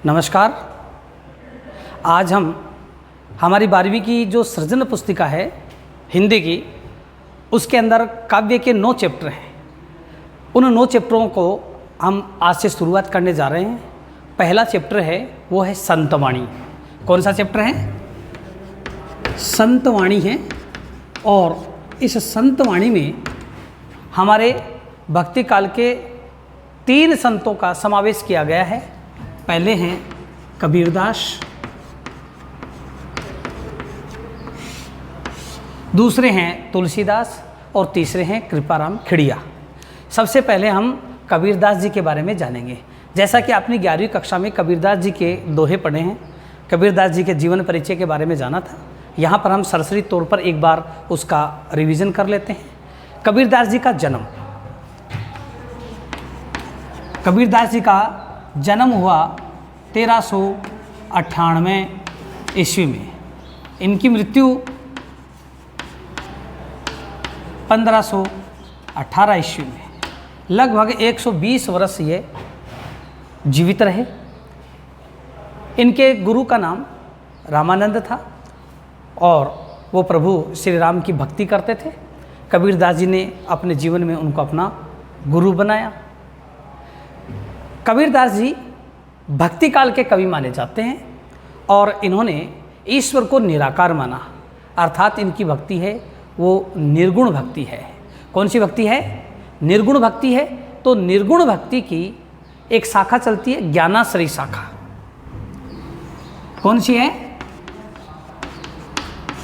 नमस्कार। आज हम हमारी 12वीं की जो सृजन पुस्तिका है हिंदी की, उसके अंदर काव्य के 9 चैप्टर हैं। उन 9 चैप्टरों को हम आज से शुरुआत करने जा रहे हैं। पहला चैप्टर है वो है संतवाणी। कौन सा चैप्टर है? संतवाणी है। और इस संतवाणी में हमारे भक्ति काल के 3 संतों का समावेश किया गया है। पहले हैं कबीरदास, दूसरे हैं तुलसीदास और तीसरे हैं कृपाराम खिड़िया। सबसे पहले हम कबीरदास जी के बारे में जानेंगे। जैसा कि आपने 11वीं कक्षा में कबीरदास जी के दोहे पढ़े हैं, कबीरदास जी के जीवन परिचय के बारे में जाना था। यहाँ पर हम सरसरी तौर पर एक बार उसका रिवीजन कर लेते हैं। कबीरदास जी का जन्म, कबीरदास जी का जन्म हुआ 1398 ईस्वी में। इनकी मृत्यु 1518 ईस्वी में। लगभग 120 वर्ष ये जीवित रहे। इनके गुरु का नाम रामानंद था और वो प्रभु श्री राम की भक्ति करते थे। कबीरदास जी ने अपने जीवन में उनको अपना गुरु बनाया। कबीरदास जी भक्ति काल के कवि माने जाते हैं और इन्होंने ईश्वर को निराकार माना, अर्थात इनकी भक्ति है वो निर्गुण भक्ति है। कौन सी भक्ति है? निर्गुण भक्ति है। तो निर्गुण भक्ति की एक शाखा चलती है, ज्ञानाश्रयी शाखा। कौन सी है?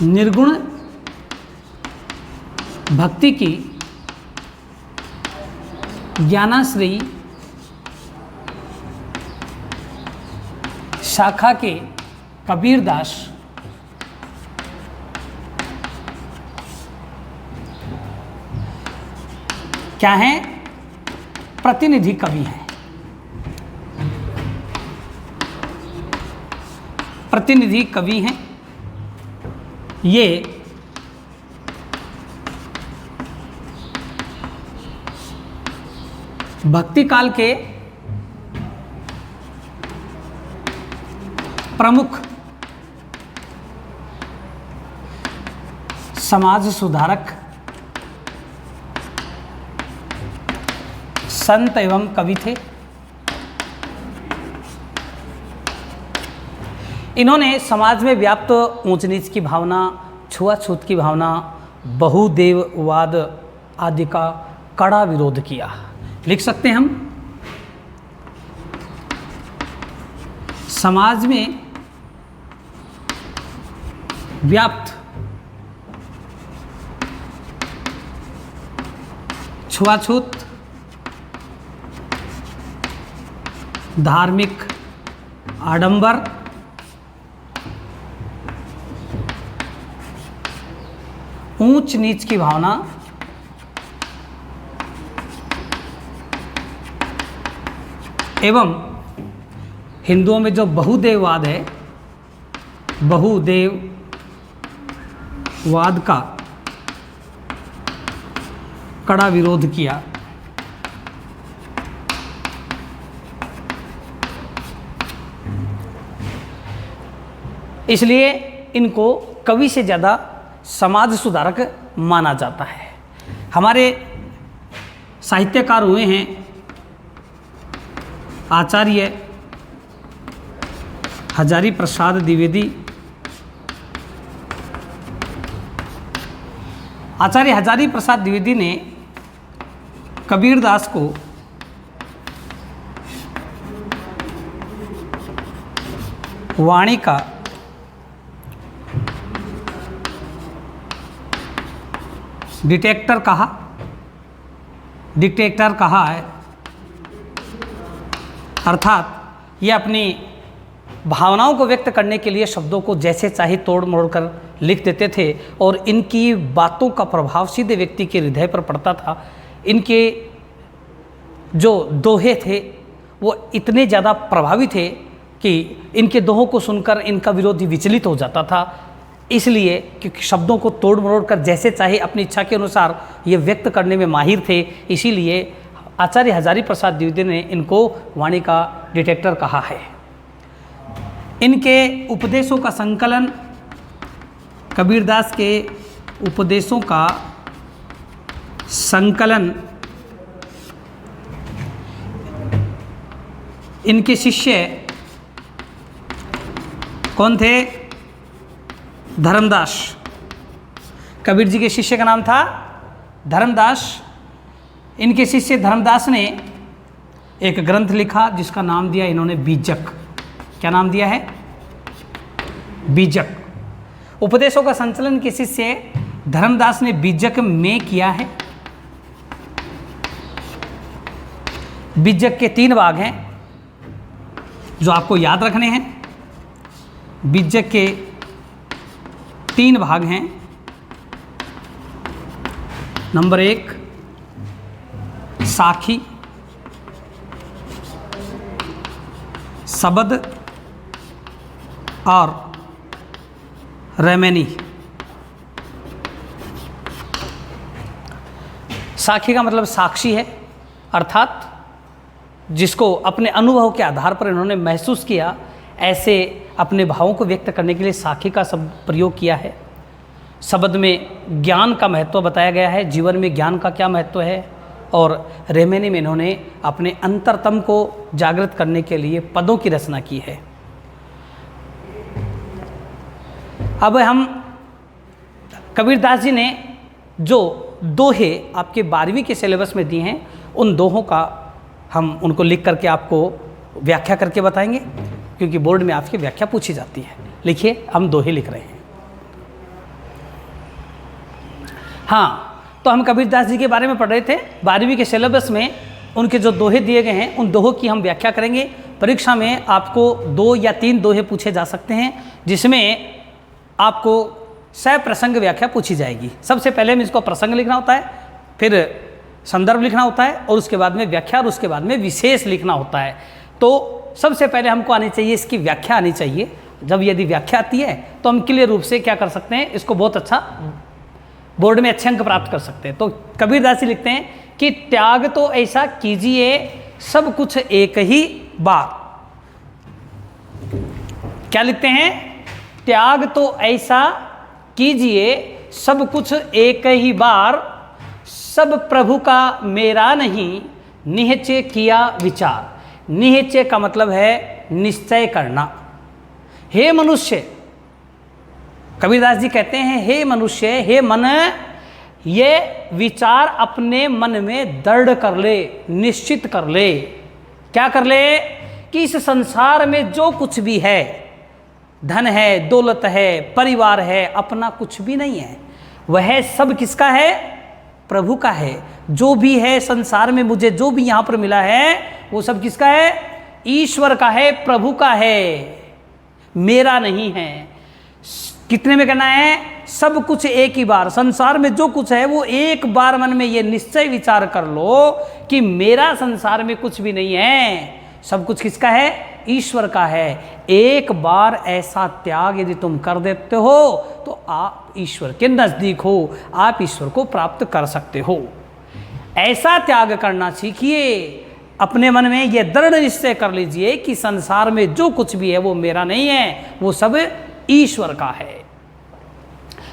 निर्गुण भक्ति की ज्ञानाश्रयी शाखा के कबीरदास क्या हैं? प्रतिनिधि कवि हैं। प्रतिनिधि कवि हैं। ये भक्ति काल के प्रमुख समाज सुधारक, संत एवं कवि थे। इन्होंने समाज में व्याप्त ऊंच नीच की भावना, छुआछूत की भावना, बहुदेववाद आदि का कड़ा विरोध किया। लिख सकते हैं हम, समाज में व्याप्त छुआछूत, धार्मिक आडंबर, ऊंच नीच की भावना, एवं हिंदुओं में जो बहुदेववाद है, बहुदेववाद का कड़ा विरोध किया। इसलिए इनको कवि से ज़्यादा समाज सुधारक माना जाता है। हमारे साहित्यकार हुए हैं आचार्य हजारी प्रसाद द्विवेदी। आचार्य हजारी प्रसाद द्विवेदी ने कबीरदास को वाणी का डिटेक्टर कहा है। अर्थात ये अपनी भावनाओं को व्यक्त करने के लिए शब्दों को जैसे चाहे तोड़ मरोड़ कर लिख देते थे और इनकी बातों का प्रभाव सीधे व्यक्ति के हृदय पर पड़ता था। इनके जो दोहे थे वो इतने ज़्यादा प्रभावी थे कि इनके दोहों को सुनकर इनका विरोधी विचलित हो जाता था। इसलिए क्योंकि शब्दों को तोड़ मरोड़ कर जैसे चाहे अपनी इच्छा के अनुसार ये व्यक्त करने में माहिर थे, इसीलिए आचार्य हजारी प्रसाद द्विवेदी ने इनको वाणी का डिटेक्टर कहा है। इनके उपदेशों का संकलन, कबीरदास के उपदेशों का संकलन इनके शिष्य कौन थे? धर्मदास। कबीर जी के शिष्य का नाम था धर्मदास। इनके शिष्य धर्मदास ने एक ग्रंथ लिखा जिसका नाम दिया इन्होंने बीजक। क्या नाम दिया है? बीजक। उपदेशों का संचलन के शिष्य धर्मदास ने बीजक में किया है। बीजक के 3 भाग हैं जो आपको याद रखने हैं। बीजक के 3 भाग हैं। नंबर 1 साखी, शब्द और रैमेनी। साखी का मतलब साक्षी है, अर्थात जिसको अपने अनुभव के आधार पर इन्होंने महसूस किया, ऐसे अपने भावों को व्यक्त करने के लिए साखी का शब्द प्रयोग किया है। शब्द में ज्ञान का महत्व बताया गया है, जीवन में ज्ञान का क्या महत्व है। और रेमेनी में इन्होंने अपने अंतरतम को जागृत करने के लिए पदों की रचना की है। अब हम कबीरदास जी ने जो दोहे आपके 12वीं के सिलेबस में दिए हैं, उन दोहों का हम उनको लिख करके आपको व्याख्या करके बताएंगे, क्योंकि बोर्ड में आपकी व्याख्या पूछी जाती है। लिखिए, हम दोहे लिख रहे हैं। हाँ, तो हम कबीरदास जी के बारे में पढ़ रहे थे। 12वीं के सिलेबस में उनके जो दोहे दिए गए हैं, उन दोहों की हम व्याख्या करेंगे। परीक्षा में आपको 2 या 3 दोहे पूछे जा सकते हैं, जिसमें आपको प्रसंग व्याख्या पूछी जाएगी। सबसे पहले में इसको प्रसंग लिखना होता है, फिर संदर्भ लिखना होता है, और उसके बाद में व्याख्या, और उसके बाद में विशेष लिखना होता है। तो सबसे पहले हमको आनी चाहिए, इसकी व्याख्या आनी चाहिए। जब यदि व्याख्या आती है तो हम क्लियर रूप से क्या कर सकते हैं, इसको बहुत अच्छा बोर्ड में अच्छे अंक प्राप्त कर सकते हैं। तो कबीरदास जी लिखते हैं कि त्याग तो ऐसा कीजिए सब कुछ एक ही बार। क्या लिखते हैं? त्याग तो ऐसा कीजिए सब कुछ एक ही बार, सब प्रभु का मेरा नहीं, निश्चय किया विचार। निश्चय का मतलब है निश्चय करना। हे मनुष्य, कबीरदास जी कहते हैं, हे मनुष्य, हे मन, ये विचार अपने मन में दृढ़ कर ले, निश्चित कर ले। क्या कर ले? कि इस संसार में जो कुछ भी है, धन है, दौलत है, परिवार है, अपना कुछ भी नहीं है। वह सब किसका है? प्रभु का है। जो भी है संसार में, मुझे जो भी यहाँ पर मिला है, वो सब किसका है? ईश्वर का है, प्रभु का है, मेरा नहीं है। कितने में करना है? सब कुछ एक ही बार। संसार में जो कुछ है वो एक बार मन में ये निश्चय विचार कर लो कि मेरा संसार में कुछ भी नहीं है, सब कुछ किसका है? ईश्वर का है। एक बार ऐसा त्याग यदि तुम कर देते हो तो आप ईश्वर के नज़दीक हो, आप ईश्वर को प्राप्त कर सकते हो। ऐसा त्याग करना सीखिए। अपने मन में ये दृढ़ निश्चय कर लीजिए कि संसार में जो कुछ भी है वो मेरा नहीं है, वो सब ईश्वर का है।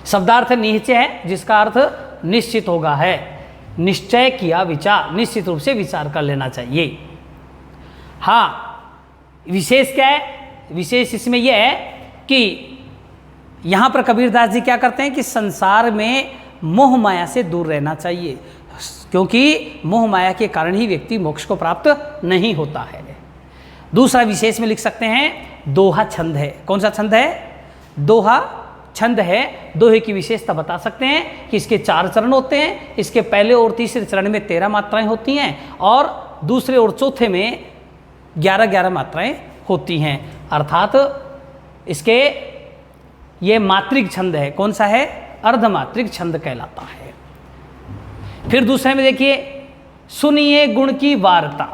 शब्दार्थ निश्चय है, जिसका अर्थ निश्चित होगा है। निश्चय किया विचार, निश्चित रूप से विचार कर लेना चाहिए। हाँ, विशेष क्या है? विशेष इसमें यह है कि यहाँ पर कबीरदास जी क्या करते हैं कि संसार में मोह माया से दूर रहना चाहिए, क्योंकि मोह माया के कारण ही व्यक्ति मोक्ष को प्राप्त नहीं होता है। दूसरा विशेष में लिख सकते हैं दोहा छंद है। कौन सा छंद है? दोहा छंद है। दोहे की विशेषता बता सकते हैं कि इसके 4 चरण होते हैं। इसके पहले और तीसरे चरण में 13 मात्राएं होती हैं, और दूसरे और चौथे में 11-11 मात्राएं होती हैं। अर्थात इसके ये मात्रिक छंद है। कौन सा है? अर्धमात्रिक छंद कहलाता है। फिर दूसरे में देखिए, सुनिए गुण की वार्ता,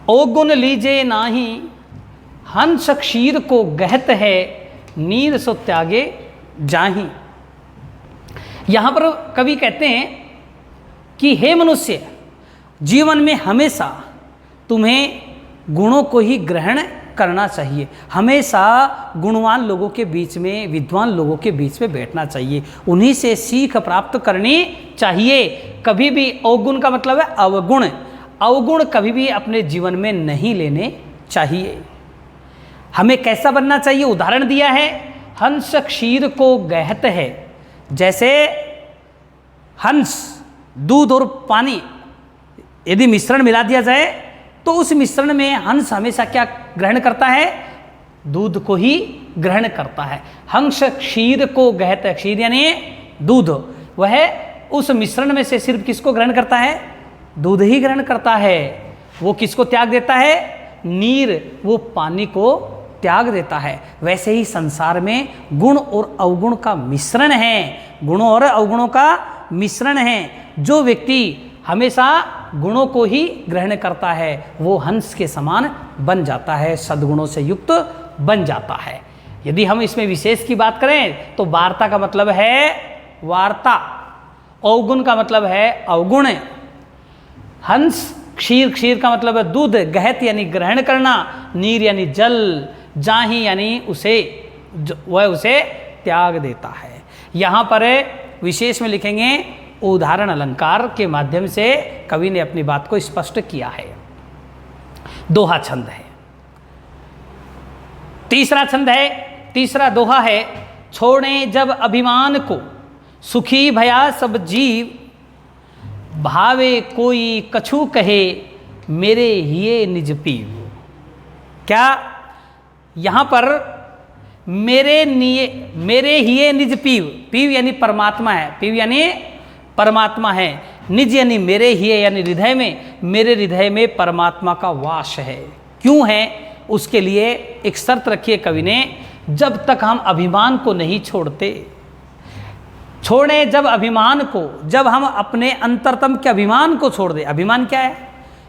ओ गुण लीजे नाही, हंस क्षीर को गहत है, नीर सो त्यागे जाही। यहां पर कवि कहते हैं कि हे मनुष्य, जीवन में हमेशा तुम्हें गुणों को ही ग्रहण करना चाहिए। हमेशा गुणवान लोगों के बीच में, विद्वान लोगों के बीच में बैठना चाहिए, उन्हीं से सीख प्राप्त करनी चाहिए। कभी भी अवगुण का मतलब है अवगुण, अवगुण कभी भी अपने जीवन में नहीं लेने चाहिए। हमें कैसा बनना चाहिए, उदाहरण दिया है, हंस क्षीर को गहत है। जैसे हंस, दूध और पानी यदि मिश्रण मिला दिया जाए तो उस मिश्रण में हंस हमेशा क्या ग्रहण करता है, दूध को ही ग्रहण करता है। हंस क्षीर को गहत है, क्षीर यानी दूध, वह उस मिश्रण में से सिर्फ किसको ग्रहण करता है, दूध ही ग्रहण करता है। वो किसको त्याग देता है, नीर, वो पानी को त्याग देता है। वैसे ही संसार में गुण और अवगुण का मिश्रण है, गुणों और अवगुणों का मिश्रण है। जो व्यक्ति हमेशा गुणों को ही ग्रहण करता है वो हंस के समान बन जाता है, सद्गुणों से युक्त बन जाता है। यदि हम इसमें विशेष की बात करें तो वार्ता का मतलब है वार्ता, अवगुण का मतलब है अवगुण। हंस, क्षीर, क्षीर का मतलब है दूध, गहत यानी ग्रहण करना, नीर यानी जल, जाहि यानी उसे, वह उसे त्याग देता है। यहाँ पर विशेष में लिखेंगे, उदाहरण अलंकार के माध्यम से कवि ने अपनी बात को स्पष्ट किया है। दोहा छंद है, तीसरा छंद है, तीसरा दोहा है, छोड़े जब अभिमान को सुखी भया सब जीव, भावे कोई कछु कहे मेरे हिये निज पीव। क्या यहाँ पर मेरे हिये निज पीव, पीव यानी परमात्मा है, पीव यानी परमात्मा है, निज यानी मेरे हिये यानी हृदय में, मेरे हृदय में परमात्मा का वास है। क्यों है, उसके लिए एक शर्त रखी है कवि ने, जब तक हम अभिमान को नहीं छोड़ते। छोड़े जब अभिमान को, जब हम अपने अंतरतम के अभिमान को छोड़ दें। अभिमान क्या है,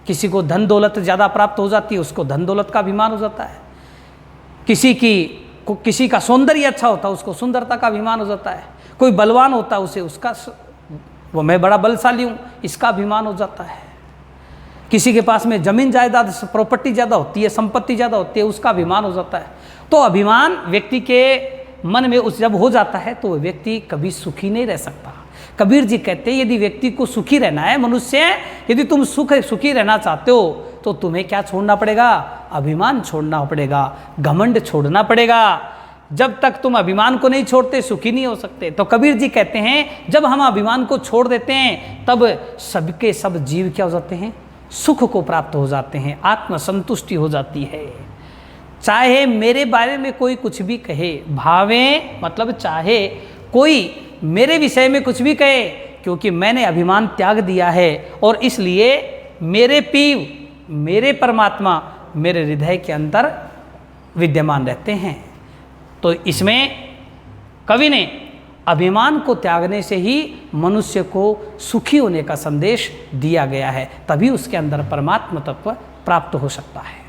किसी को धन दौलत ज़्यादा प्राप्त हो जाती है, उसको धन दौलत का अभिमान हो जाता है। किसी का सौंदर्य अच्छा होता है, उसको सुंदरता का अभिमान हो जाता है। कोई बलवान होता है, उसे उसका वो मैं बड़ा बलशाली हूँ इसका अभिमान हो जाता है। किसी के पास में जमीन जायदाद प्रॉपर्टी ज़्यादा होती है, संपत्ति ज़्यादा होती है, उसका अभिमान हो जाता है। तो अभिमान व्यक्ति के मन में उस जब हो जाता है तो व्यक्ति कभी सुखी नहीं रह सकता। कबीर जी कहते हैं, यदि व्यक्ति को सुखी रहना है, मनुष्य यदि तुम सुखी रहना चाहते हो तो तुम्हें क्या छोड़ना पड़ेगा, अभिमान छोड़ना पड़ेगा, घमंड छोड़ना पड़ेगा। जब तक तुम अभिमान को नहीं छोड़ते सुखी नहीं हो सकते। तो कबीर जी कहते हैं, जब हम अभिमान को छोड़ देते हैं तब सबके सब जीव क्या हो जाते हैं, सुख को प्राप्त हो जाते हैं, आत्मसंतुष्टि हो जाती है। चाहे मेरे बारे में कोई कुछ भी कहे, भावे मतलब चाहे कोई मेरे विषय में कुछ भी कहे, क्योंकि मैंने अभिमान त्याग दिया है और इसलिए मेरे पीव, मेरे परमात्मा मेरे हृदय के अंदर विद्यमान रहते हैं। तो इसमें कवि ने अभिमान को त्यागने से ही मनुष्य को सुखी होने का संदेश दिया गया है, तभी उसके अंदर परमात्म तत्व प्राप्त हो सकता है।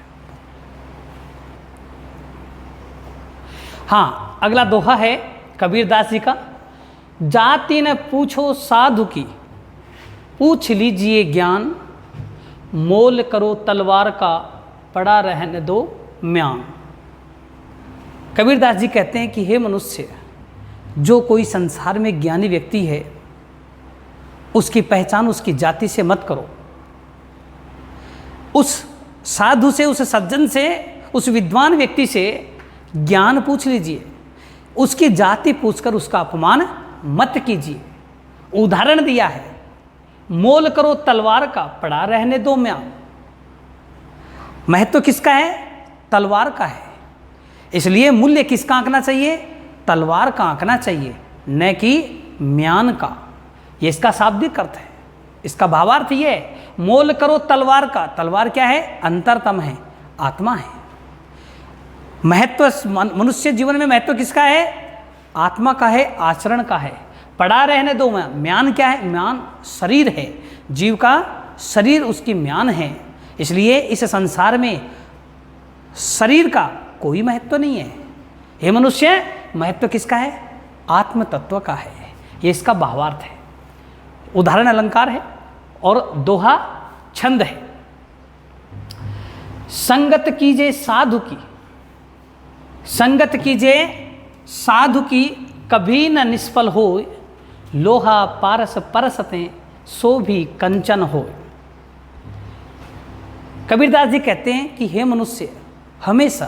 हाँ, अगला दोहा है कबीरदास जी का, जाति न पूछो साधु की, पूछ लीजिए ज्ञान, मोल करो तलवार का, पड़ा रहने दो म्यान। कबीरदास जी कहते हैं कि हे मनुष्य, जो कोई संसार में ज्ञानी व्यक्ति है उसकी पहचान उसकी जाति से मत करो। उस साधु से, उस सज्जन से, उस विद्वान व्यक्ति से ज्ञान पूछ लीजिए, उसकी जाति पूछकर उसका अपमान मत कीजिए। उदाहरण दिया है, मोल करो तलवार का, पड़ा रहने दो म्यान। महत्व किसका है, तलवार का है, इसलिए मूल्य किसका आंकना चाहिए, तलवार का आंकना चाहिए, न कि म्यान का। ये इसका शाब्दिक अर्थ है, इसका भावार्थ ये है, मोल करो तलवार का। तलवार क्या है, अंतरतम है, आत्मा है। महत्व मनुष्य जीवन में महत्व किसका है, आत्मा का है, आचरण का है। पड़ा रहने दो म्यान क्या है, म्यान शरीर है, जीव का शरीर उसकी म्यान है। इसलिए इस संसार में शरीर का कोई महत्व नहीं है। हे मनुष्य, महत्व किसका है, आत्म तत्व का है। ये इसका भावार्थ है। उदाहरण अलंकार है और दोहा छंद है। संगत कीजिए साधु की, संगत कीजिए साधु की, कभी न निष्फल हो, लोहा पारस परसते सो भी कंचन हो। कबीरदास जी कहते हैं कि हे मनुष्य, हमेशा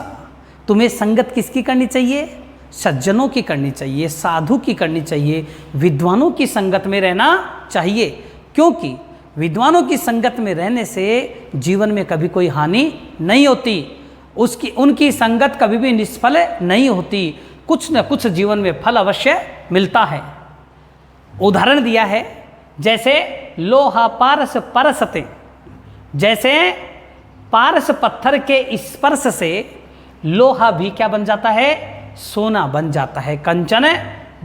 तुम्हें संगत किसकी करनी चाहिए? सज्जनों की करनी चाहिए, साधु की करनी चाहिए, विद्वानों की संगत में रहना चाहिए, क्योंकि विद्वानों की संगत में रहने से जीवन में कभी कोई हानि नहीं होती, उनकी संगत कभी भी निष्फल नहीं होती, कुछ न कुछ जीवन में फल अवश्य मिलता है। उदाहरण दिया है, जैसे लोहा पारस परसते, जैसे पारस पत्थर के स्पर्श से लोहा भी क्या बन जाता है? सोना बन जाता है, कंचन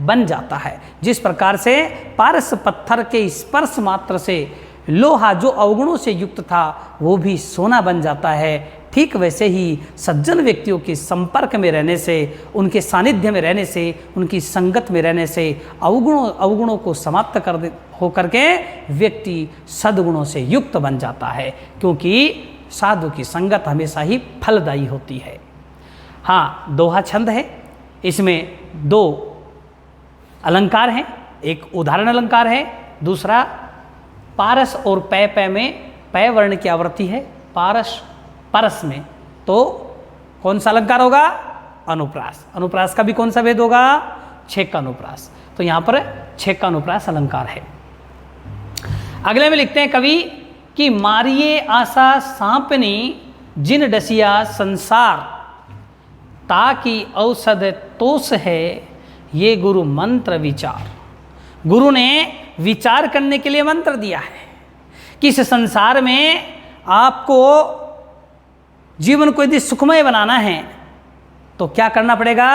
बन जाता है। जिस प्रकार से पारस पत्थर के स्पर्श मात्र से लोहा जो अवगुणों से युक्त था वो भी सोना बन जाता है, ठीक वैसे ही सज्जन व्यक्तियों के संपर्क में रहने से, उनके सानिध्य में रहने से, उनकी संगत में रहने से अवगुणों को समाप्त कर होकर के व्यक्ति सद्गुणों से युक्त बन जाता है, क्योंकि साधु की संगत हमेशा ही फलदायी होती है। हाँ, दोहा छंद है, इसमें दो अलंकार हैं, एक उदाहरण अलंकार है, दूसरा पारस और पै पै में पै वर्ण की आवृत्ति है, पारस परस में, तो कौन सा अलंकार होगा? अनुप्रास। अनुप्रास का भी कौन सा भेद होगा? छेक का अनुप्रास। तो यहाँ पर छेक का अनुप्रास अलंकार है। अगले में लिखते हैं कवि कि मारिये आशा सांपनी जिन डसिया संसार, ताकि औषध तोष है ये गुरु मंत्र विचार। गुरु ने विचार करने के लिए मंत्र दिया है कि इस संसार में आपको जीवन को यदि सुखमय बनाना है तो क्या करना पड़ेगा?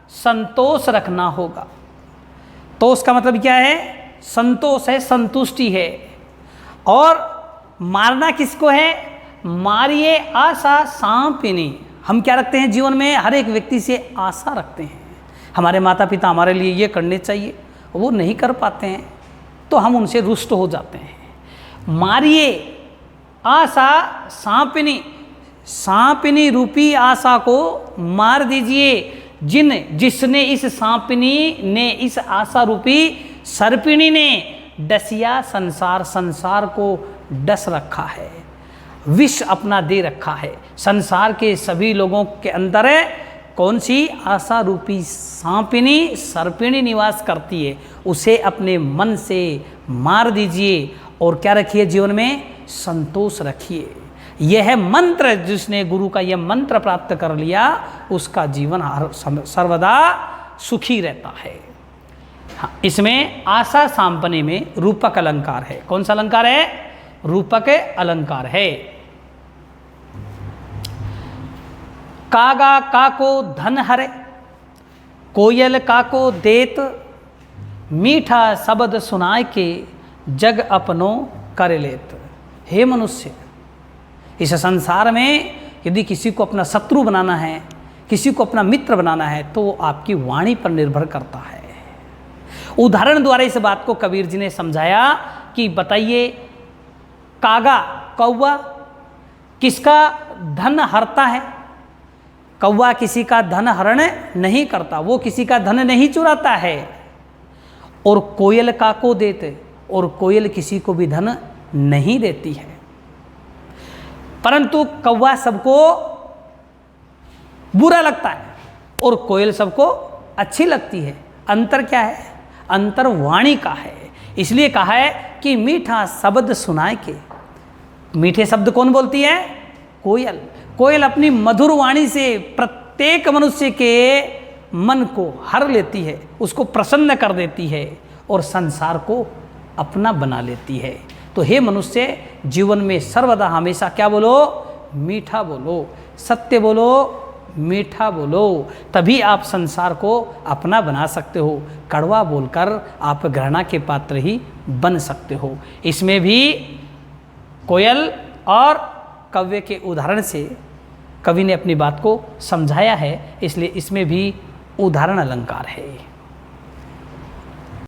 संतोष रखना होगा। तोष का मतलब क्या है? संतोष है, संतुष्टि है। और मारना किसको है? मारिये आशा सांपिनी। हम क्या रखते हैं जीवन में? हर एक व्यक्ति से आशा रखते हैं, हमारे माता पिता हमारे लिए ये करने चाहिए, वो नहीं कर पाते हैं तो हम उनसे रुष्ट हो जाते हैं। मारिये आशा सांपिनी, सांपिनी रूपी आशा को मार दीजिए। जिसने इस सांपिनी ने, इस आशा रूपी सर्पिणी ने डसिया संसार, संसार को डस रखा है, विष अपना दे रखा है। संसार के सभी लोगों के अंदर कौन सी आशा रूपी सांपिनी, सर्पिणी निवास करती है, उसे अपने मन से मार दीजिए और क्या रखिए? जीवन में संतोष रखिए। यह है मंत्र, जिसने गुरु का यह मंत्र प्राप्त कर लिया उसका जीवन सर्वदा सुखी रहता है। हाँ, इसमें आशा सांपने में रूपक अलंकार है। कौन सा अलंकार है? रूपक अलंकार है। कागा काको धन हरे, कोयल काको देत, मीठा शब्द सुनाए के जग अपनो कर लेत। हे मनुष्य, इस संसार में यदि किसी को अपना शत्रु बनाना है, किसी को अपना मित्र बनाना है, तो वो आपकी वाणी पर निर्भर करता है। उदाहरण द्वारा इस बात को कबीर जी ने समझाया कि बताइए, कागा कौवा किसका धन हरता है? कौवा किसी का धन हरण नहीं करता, वो किसी का धन नहीं चुराता है। और कोयल काको देते, और कोयल किसी को भी धन नहीं देती है। परंतु कौवा सबको बुरा लगता है और कोयल सबको अच्छी लगती है। अंतर क्या है? अंतर वाणी का है। इसलिए कहा है कि मीठा शब्द सुनाए के। मीठे शब्द कौन बोलती है? कोयल। कोयल अपनी मधुर वाणी से प्रत्येक मनुष्य के मन को हर लेती है, उसको प्रसन्न कर देती है और संसार को अपना बना लेती है। तो हे मनुष्य, जीवन में सर्वदा हमेशा क्या बोलो? मीठा बोलो, सत्य बोलो, मीठा बोलो, तभी आप संसार को अपना बना सकते हो। कड़वा बोलकर आप घृणा के पात्र ही बन सकते हो। इसमें भी कोयल और कव्य के उदाहरण से कवि ने अपनी बात को समझाया है, इसलिए इसमें भी उदाहरण अलंकार है।